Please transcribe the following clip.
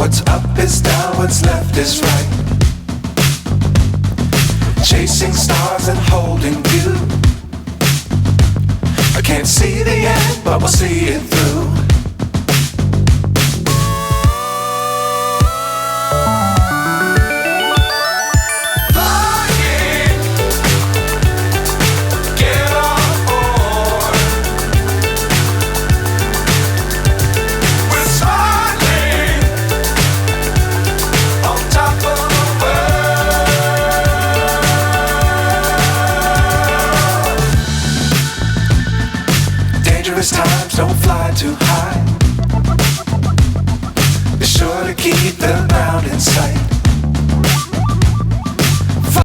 What's up is down, what's left is right. Chasing stars and holding you. I can't see the end, but we'll see it through. Times don't fly too high. Be sure to keep the ground in sight.